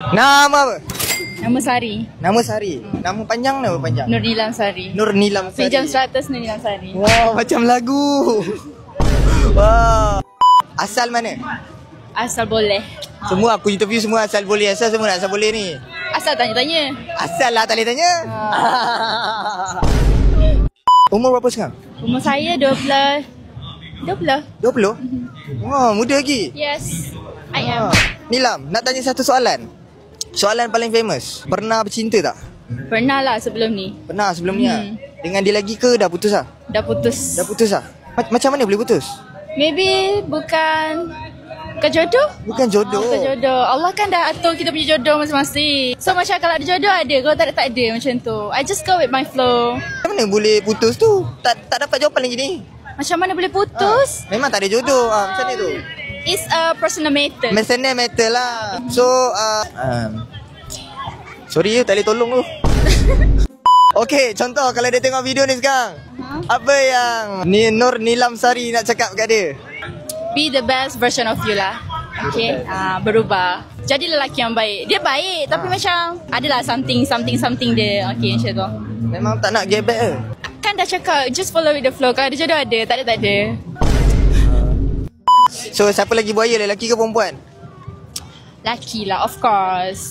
Nama apa? Nama Sari. Nama Sari. Nama panjang nama panjang? Nur Nilam Sari. Nur Nilam Sari. Pinjam 100 Nur Nilam Sari. Wow, macam lagu. Wow. Asal mana? Asal boleh. Semua aku interview semua asal boleh. Asal semua nak asal boleh ni. Asal tanya-tanya. Asal lah tak boleh tanya. Umur berapa sekarang? Umur saya 20. 20? Wah, muda lagi. Yes, I am. Nilam, nak tanya satu soalan. Soalan paling famous. Pernah bercinta tak? Pernah lah sebelum ni. Pernah sebelum ni lah. Dengan dia lagi ke dah putus lah? Dah putus. Dah putus lah? Macam mana boleh putus? Maybe bukan kejodoh? Bukan jodoh. Bukan jodoh. Allah kan dah atur kita punya jodoh masing-masing. So macam kalau ada jodoh ada, kalau tak ada tak ada macam tu. I just go with my flow. Macam mana boleh putus tu? Tak dapat jawapan lagi ni. Macam mana boleh putus? Memang tak ada jodoh. Macam mana tu? It's a personal matter. Personal matter lah. So sorry tak boleh tolong tu. Okay, contoh kalau dia tengok video ni sekarang, apa yang Nur Nilam Sari nak cakap kat dia? Be the best version of you lah. Okay, berubah. Jadi lelaki yang baik. Dia baik tapi macam adalah something dia. Okay, macam tu. Memang tak nak get back ke? Kan dah cakap just follow with the flow. Kalau ada jodoh ada, tak ada. So siapa lagi buaya, lelaki ke perempuan? Laki lah, of course.